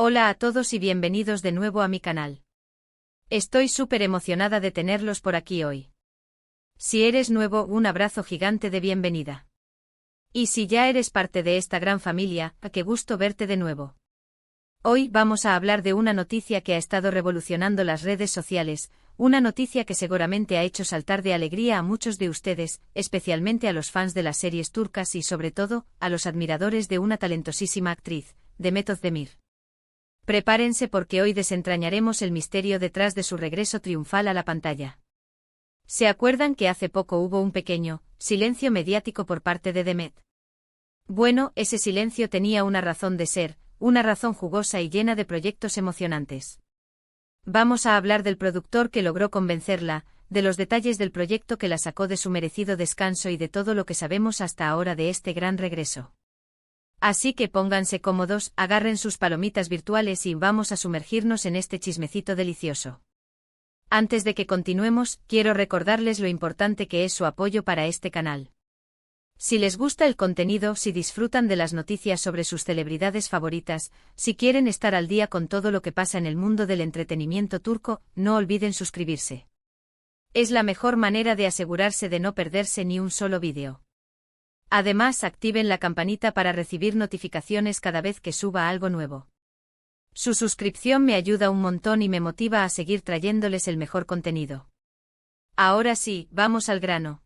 Hola a todos y bienvenidos de nuevo a mi canal. Estoy súper emocionada de tenerlos por aquí hoy. Si eres nuevo, un abrazo gigante de bienvenida. Y si ya eres parte de esta gran familia, qué gusto verte de nuevo. Hoy vamos a hablar de una noticia que ha estado revolucionando las redes sociales, una noticia que seguramente ha hecho saltar de alegría a muchos de ustedes, especialmente a los fans de las series turcas y sobre todo, a los admiradores de una talentosísima actriz, Demet Özdemir. Prepárense porque hoy desentrañaremos el misterio detrás de su regreso triunfal a la pantalla. ¿Se acuerdan que hace poco hubo un pequeño silencio mediático por parte de Demet? Bueno, ese silencio tenía una razón de ser, una razón jugosa y llena de proyectos emocionantes. Vamos a hablar del productor que logró convencerla, de los detalles del proyecto que la sacó de su merecido descanso y de todo lo que sabemos hasta ahora de este gran regreso. Así que pónganse cómodos, agarren sus palomitas virtuales y vamos a sumergirnos en este chismecito delicioso. Antes de que continuemos, quiero recordarles lo importante que es su apoyo para este canal. Si les gusta el contenido, si disfrutan de las noticias sobre sus celebridades favoritas, si quieren estar al día con todo lo que pasa en el mundo del entretenimiento turco, no olviden suscribirse. Es la mejor manera de asegurarse de no perderse ni un solo vídeo. Además, activen la campanita para recibir notificaciones cada vez que suba algo nuevo. Su suscripción me ayuda un montón y me motiva a seguir trayéndoles el mejor contenido. Ahora sí, vamos al grano.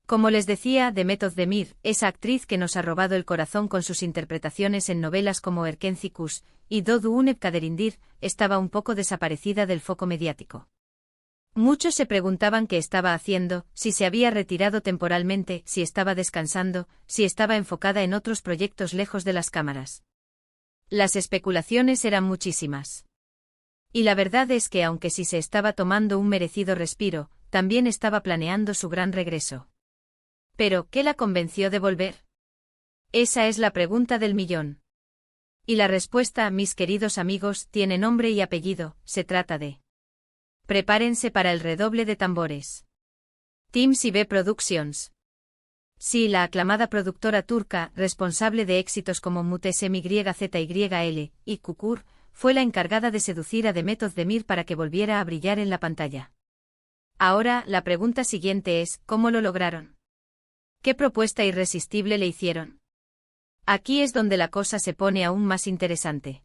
Como les decía, Demet Özdemir, esa actriz que nos ha robado el corazón con sus interpretaciones en novelas como Erkenci Kuş y Doğdu Unep Kaderindir, estaba un poco desaparecida del foco mediático. Muchos se preguntaban qué estaba haciendo, si se había retirado temporalmente, si estaba descansando, si estaba enfocada en otros proyectos lejos de las cámaras. Las especulaciones eran muchísimas. Y la verdad es que aunque sí se estaba tomando un merecido respiro, también estaba planeando su gran regreso. Pero, ¿qué la convenció de volver? Esa es la pregunta del millón. Y la respuesta, mis queridos amigos, tiene nombre y apellido, se trata de... Prepárense para el redoble de tambores. TimSibe Productions. Sí, la aclamada productora turca, responsable de éxitos como Muhteşem YZYL y Kukur, fue la encargada de seducir a Demet Özdemir para que volviera a brillar en la pantalla. Ahora, la pregunta siguiente es, ¿cómo lo lograron? ¿Qué propuesta irresistible le hicieron? Aquí es donde la cosa se pone aún más interesante.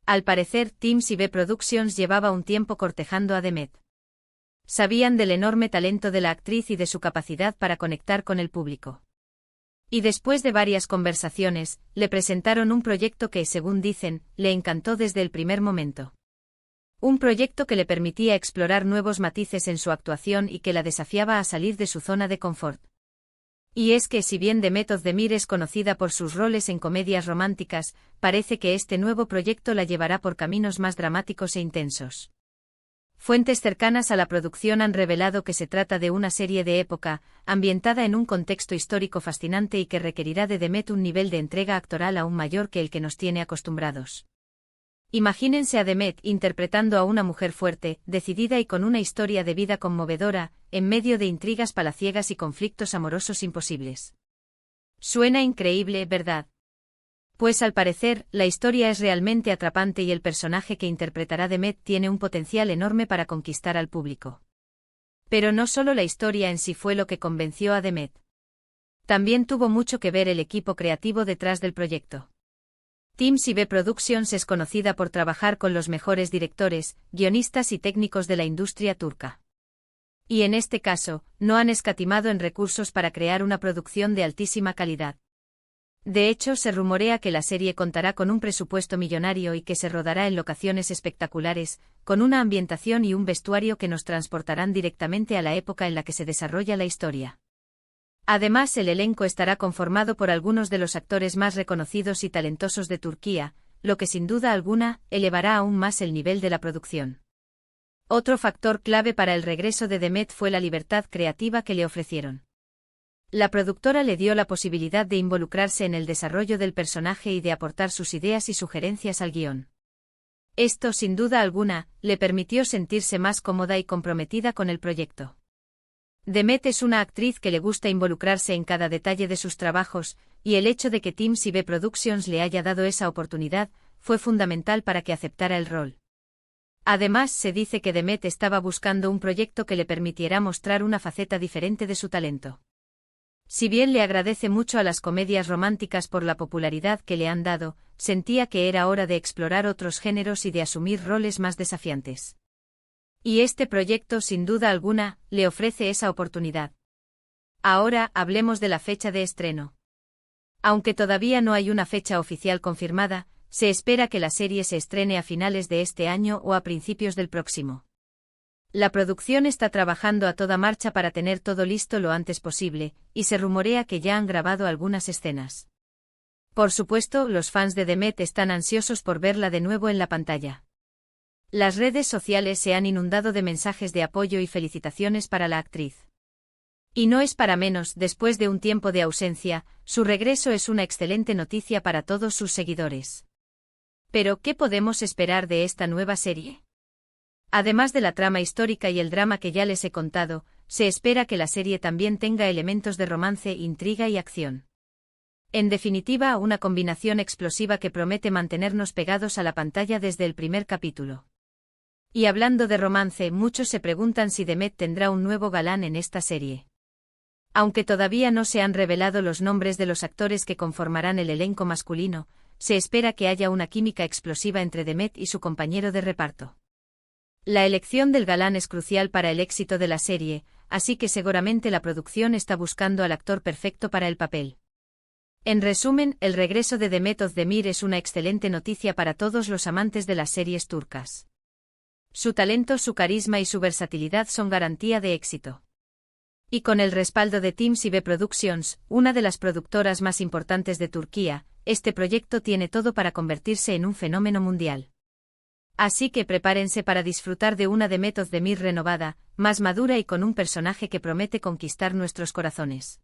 Al parecer, TimSibe Productions llevaba un tiempo cortejando a Demet. Sabían del enorme talento de la actriz y de su capacidad para conectar con el público. Y después de varias conversaciones, le presentaron un proyecto que, según dicen, le encantó desde el primer momento. Un proyecto que le permitía explorar nuevos matices en su actuación y que la desafiaba a salir de su zona de confort. Y es que si bien Demet Özdemir es conocida por sus roles en comedias románticas, parece que este nuevo proyecto la llevará por caminos más dramáticos e intensos. Fuentes cercanas a la producción han revelado que se trata de una serie de época, ambientada en un contexto histórico fascinante y que requerirá de Demet un nivel de entrega actoral aún mayor que el que nos tiene acostumbrados. Imagínense a Demet interpretando a una mujer fuerte, decidida y con una historia de vida conmovedora, en medio de intrigas palaciegas y conflictos amorosos imposibles. Suena increíble, ¿verdad? Pues al parecer, la historia es realmente atrapante y el personaje que interpretará Demet tiene un potencial enorme para conquistar al público. Pero no solo la historia en sí fue lo que convenció a Demet. También tuvo mucho que ver el equipo creativo detrás del proyecto. TimSibe Productions es conocida por trabajar con los mejores directores, guionistas y técnicos de la industria turca. Y en este caso, no han escatimado en recursos para crear una producción de altísima calidad. De hecho, se rumorea que la serie contará con un presupuesto millonario y que se rodará en locaciones espectaculares, con una ambientación y un vestuario que nos transportarán directamente a la época en la que se desarrolla la historia. Además, el elenco estará conformado por algunos de los actores más reconocidos y talentosos de Turquía, lo que sin duda alguna, elevará aún más el nivel de la producción. Otro factor clave para el regreso de Demet fue la libertad creativa que le ofrecieron. La productora le dio la posibilidad de involucrarse en el desarrollo del personaje y de aportar sus ideas y sugerencias al guión. Esto, sin duda alguna, le permitió sentirse más cómoda y comprometida con el proyecto. Demet es una actriz que le gusta involucrarse en cada detalle de sus trabajos, y el hecho de que TimSibe Productions le haya dado esa oportunidad fue fundamental para que aceptara el rol. Además, se dice que Demet estaba buscando un proyecto que le permitiera mostrar una faceta diferente de su talento. Si bien le agradece mucho a las comedias románticas por la popularidad que le han dado, sentía que era hora de explorar otros géneros y de asumir roles más desafiantes. Y este proyecto, sin duda alguna, le ofrece esa oportunidad. Ahora, hablemos de la fecha de estreno. Aunque todavía no hay una fecha oficial confirmada, se espera que la serie se estrene a finales de este año o a principios del próximo. La producción está trabajando a toda marcha para tener todo listo lo antes posible, y se rumorea que ya han grabado algunas escenas. Por supuesto, los fans de Demet están ansiosos por verla de nuevo en la pantalla. Las redes sociales se han inundado de mensajes de apoyo y felicitaciones para la actriz. Y no es para menos, después de un tiempo de ausencia, su regreso es una excelente noticia para todos sus seguidores. Pero, ¿qué podemos esperar de esta nueva serie? Además de la trama histórica y el drama que ya les he contado, se espera que la serie también tenga elementos de romance, intriga y acción. En definitiva, una combinación explosiva que promete mantenernos pegados a la pantalla desde el primer capítulo. Y hablando de romance, muchos se preguntan si Demet tendrá un nuevo galán en esta serie. Aunque todavía no se han revelado los nombres de los actores que conformarán el elenco masculino, se espera que haya una química explosiva entre Demet y su compañero de reparto. La elección del galán es crucial para el éxito de la serie, así que seguramente la producción está buscando al actor perfecto para el papel. En resumen, el regreso de Demet Özdemir es una excelente noticia para todos los amantes de las series turcas. Su talento, su carisma y su versatilidad son garantía de éxito. Y con el respaldo de TimSibe Productions, una de las productoras más importantes de Turquía, este proyecto tiene todo para convertirse en un fenómeno mundial. Así que prepárense para disfrutar de una Demet Özdemir renovada, más madura y con un personaje que promete conquistar nuestros corazones.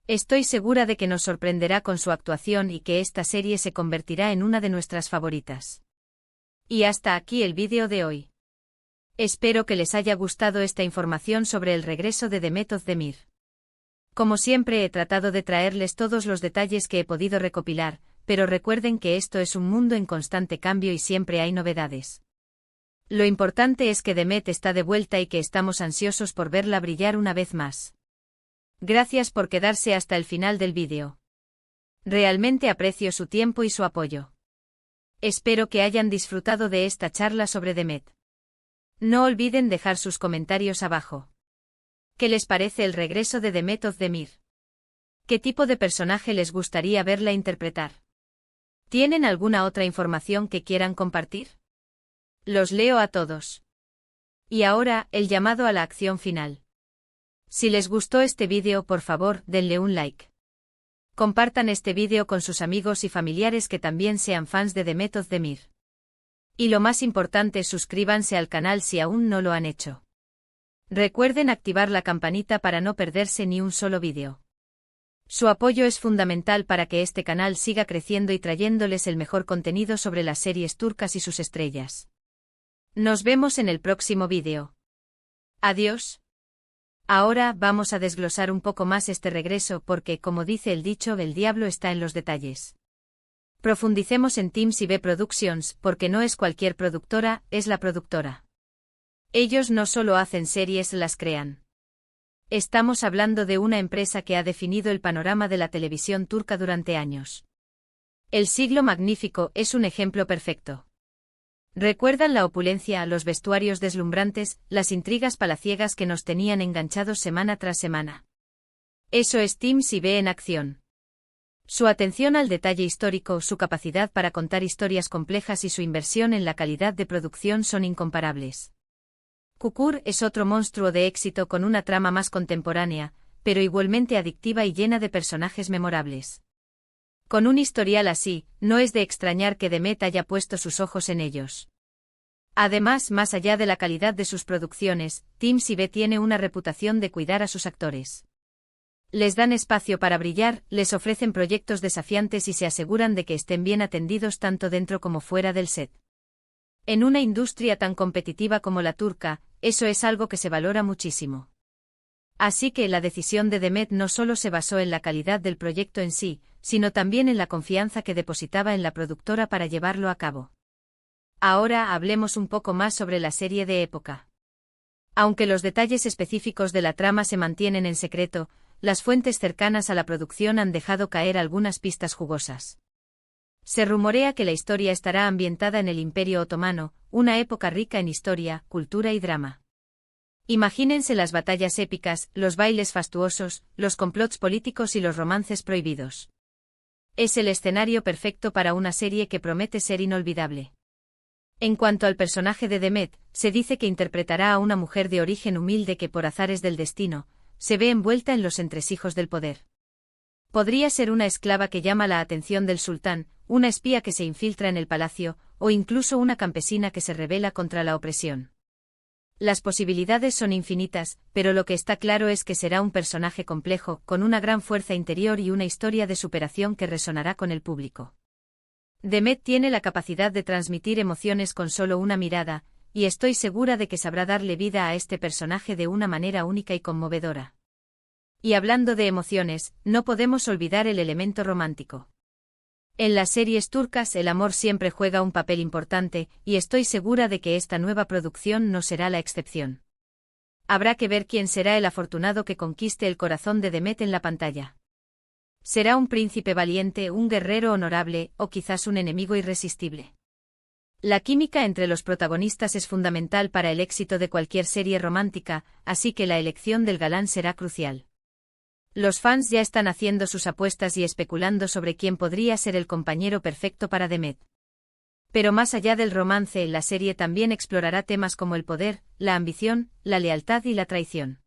Estoy segura de que nos sorprenderá con su actuación y que esta serie se convertirá en una de nuestras favoritas. Y hasta aquí el vídeo de hoy. Espero que les haya gustado esta información sobre el regreso de Demet Özdemir. Como siempre he tratado de traerles todos los detalles que he podido recopilar, pero recuerden que esto es un mundo en constante cambio y siempre hay novedades. Lo importante es que Demet está de vuelta y que estamos ansiosos por verla brillar una vez más. Gracias por quedarse hasta el final del vídeo. Realmente aprecio su tiempo y su apoyo. Espero que hayan disfrutado de esta charla sobre Demet. No olviden dejar sus comentarios abajo. ¿Qué les parece el regreso de Demet Özdemir? ¿Qué tipo de personaje les gustaría verla interpretar? ¿Tienen alguna otra información que quieran compartir? Los leo a todos. Y ahora, el llamado a la acción final. Si les gustó este vídeo, por favor, denle un like. Compartan este vídeo con sus amigos y familiares que también sean fans de Demet Özdemir. Y lo más importante, suscríbanse al canal si aún no lo han hecho. Recuerden activar la campanita para no perderse ni un solo vídeo. Su apoyo es fundamental para que este canal siga creciendo y trayéndoles el mejor contenido sobre las series turcas y sus estrellas. Nos vemos en el próximo vídeo. Adiós. Ahora vamos a desglosar un poco más este regreso porque, como dice el dicho, el diablo está en los detalles. Profundicemos en TimSibe Productions porque no es cualquier productora, es la productora. Ellos no solo hacen series, las crean. Estamos hablando de una empresa que ha definido el panorama de la televisión turca durante años. El Siglo Magnífico es un ejemplo perfecto. ¿Recuerdan la opulencia, los vestuarios deslumbrantes, las intrigas palaciegas que nos tenían enganchados semana tras semana? Eso es TimSibe en acción. Su atención al detalle histórico, su capacidad para contar historias complejas y su inversión en la calidad de producción son incomparables. Kukur es otro monstruo de éxito con una trama más contemporánea, pero igualmente adictiva y llena de personajes memorables. Con un historial así, no es de extrañar que Demet haya puesto sus ojos en ellos. Además, más allá de la calidad de sus producciones, TimSibe tiene una reputación de cuidar a sus actores. Les dan espacio para brillar, les ofrecen proyectos desafiantes y se aseguran de que estén bien atendidos tanto dentro como fuera del set. En una industria tan competitiva como la turca, eso es algo que se valora muchísimo. Así que la decisión de Demet no solo se basó en la calidad del proyecto en sí, sino también en la confianza que depositaba en la productora para llevarlo a cabo. Ahora hablemos un poco más sobre la serie de época. Aunque los detalles específicos de la trama se mantienen en secreto, las fuentes cercanas a la producción han dejado caer algunas pistas jugosas. Se rumorea que la historia estará ambientada en el Imperio Otomano, una época rica en historia, cultura y drama. Imagínense las batallas épicas, los bailes fastuosos, los complots políticos y los romances prohibidos. Es el escenario perfecto para una serie que promete ser inolvidable. En cuanto al personaje de Demet, se dice que interpretará a una mujer de origen humilde que por azares del destino, se ve envuelta en los entresijos del poder. Podría ser una esclava que llama la atención del sultán, una espía que se infiltra en el palacio, o incluso una campesina que se rebela contra la opresión. Las posibilidades son infinitas, pero lo que está claro es que será un personaje complejo, con una gran fuerza interior y una historia de superación que resonará con el público. Demet tiene la capacidad de transmitir emociones con solo una mirada, y estoy segura de que sabrá darle vida a este personaje de una manera única y conmovedora. Y hablando de emociones, no podemos olvidar el elemento romántico. En las series turcas el amor siempre juega un papel importante, y estoy segura de que esta nueva producción no será la excepción. Habrá que ver quién será el afortunado que conquiste el corazón de Demet en la pantalla. ¿Será un príncipe valiente, un guerrero honorable, o quizás un enemigo irresistible? La química entre los protagonistas es fundamental para el éxito de cualquier serie romántica, así que la elección del galán será crucial. Los fans ya están haciendo sus apuestas y especulando sobre quién podría ser el compañero perfecto para Demet. Pero más allá del romance, la serie también explorará temas como el poder, la ambición, la lealtad y la traición.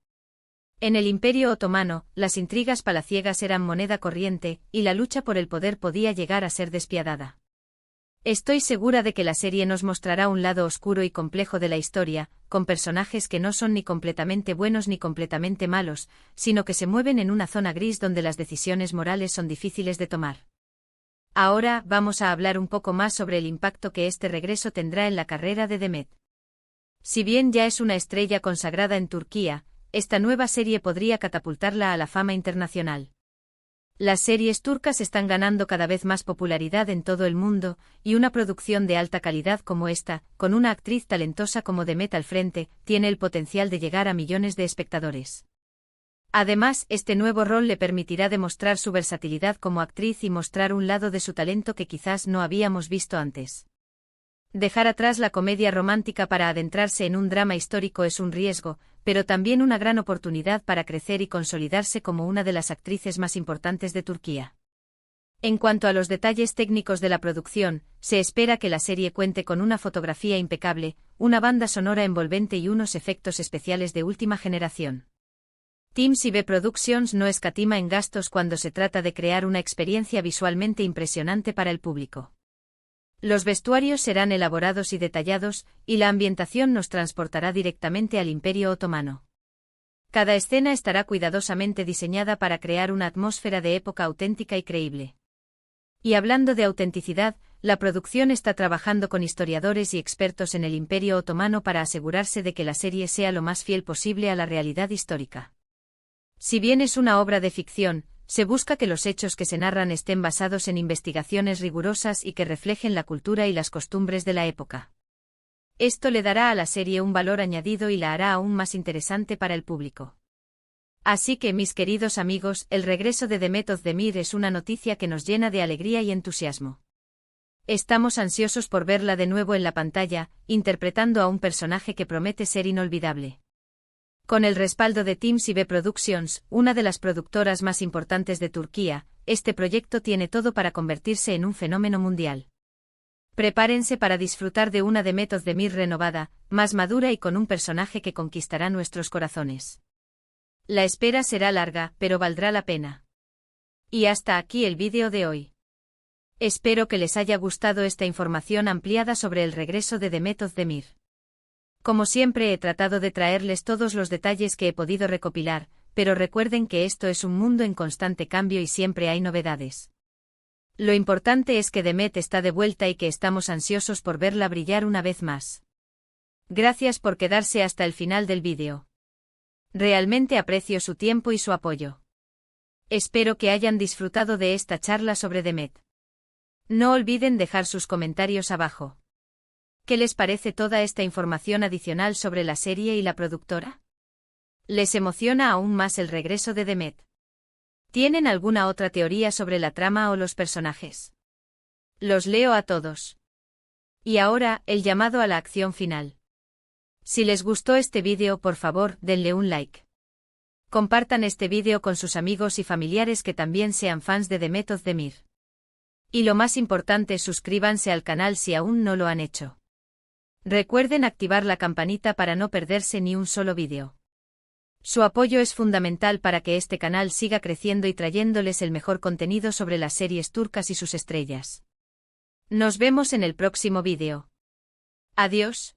En el Imperio Otomano, las intrigas palaciegas eran moneda corriente, y la lucha por el poder podía llegar a ser despiadada. Estoy segura de que la serie nos mostrará un lado oscuro y complejo de la historia, con personajes que no son ni completamente buenos ni completamente malos, sino que se mueven en una zona gris donde las decisiones morales son difíciles de tomar. Ahora vamos a hablar un poco más sobre el impacto que este regreso tendrá en la carrera de Demet. Si bien ya es una estrella consagrada en Turquía, esta nueva serie podría catapultarla a la fama internacional. Las series turcas están ganando cada vez más popularidad en todo el mundo, y una producción de alta calidad como esta, con una actriz talentosa como Demet al frente, tiene el potencial de llegar a millones de espectadores. Además, este nuevo rol le permitirá demostrar su versatilidad como actriz y mostrar un lado de su talento que quizás no habíamos visto antes. Dejar atrás la comedia romántica para adentrarse en un drama histórico es un riesgo, pero también una gran oportunidad para crecer y consolidarse como una de las actrices más importantes de Turquía. En cuanto a los detalles técnicos de la producción, se espera que la serie cuente con una fotografía impecable, una banda sonora envolvente y unos efectos especiales de última generación. Team CB Productions no escatima en gastos cuando se trata de crear una experiencia visualmente impresionante para el público. Los vestuarios serán elaborados y detallados, y la ambientación nos transportará directamente al Imperio Otomano. Cada escena estará cuidadosamente diseñada para crear una atmósfera de época auténtica y creíble. Y hablando de autenticidad, la producción está trabajando con historiadores y expertos en el Imperio Otomano para asegurarse de que la serie sea lo más fiel posible a la realidad histórica. Si bien es una obra de ficción, se busca que los hechos que se narran estén basados en investigaciones rigurosas y que reflejen la cultura y las costumbres de la época. Esto le dará a la serie un valor añadido y la hará aún más interesante para el público. Así que, mis queridos amigos, el regreso de Demet Özdemir es una noticia que nos llena de alegría y entusiasmo. Estamos ansiosos por verla de nuevo en la pantalla, interpretando a un personaje que promete ser inolvidable. Con el respaldo de Team CB Productions, una de las productoras más importantes de Turquía, este proyecto tiene todo para convertirse en un fenómeno mundial. Prepárense para disfrutar de una Demet Özdemir renovada, más madura y con un personaje que conquistará nuestros corazones. La espera será larga, pero valdrá la pena. Y hasta aquí el vídeo de hoy. Espero que les haya gustado esta información ampliada sobre el regreso de Demet Özdemir. Como siempre he tratado de traerles todos los detalles que he podido recopilar, pero recuerden que esto es un mundo en constante cambio y siempre hay novedades. Lo importante es que Demet está de vuelta y que estamos ansiosos por verla brillar una vez más. Gracias por quedarse hasta el final del vídeo. Realmente aprecio su tiempo y su apoyo. Espero que hayan disfrutado de esta charla sobre Demet. No olviden dejar sus comentarios abajo. ¿Qué les parece toda esta información adicional sobre la serie y la productora? ¿Les emociona aún más el regreso de Demet? ¿Tienen alguna otra teoría sobre la trama o los personajes? Los leo a todos. Y ahora, el llamado a la acción final. Si les gustó este vídeo, por favor, denle un like. Compartan este vídeo con sus amigos y familiares que también sean fans de Demet Özdemir. Y lo más importante, suscríbanse al canal si aún no lo han hecho. Recuerden activar la campanita para no perderse ni un solo vídeo. Su apoyo es fundamental para que este canal siga creciendo y trayéndoles el mejor contenido sobre las series turcas y sus estrellas. Nos vemos en el próximo vídeo. Adiós.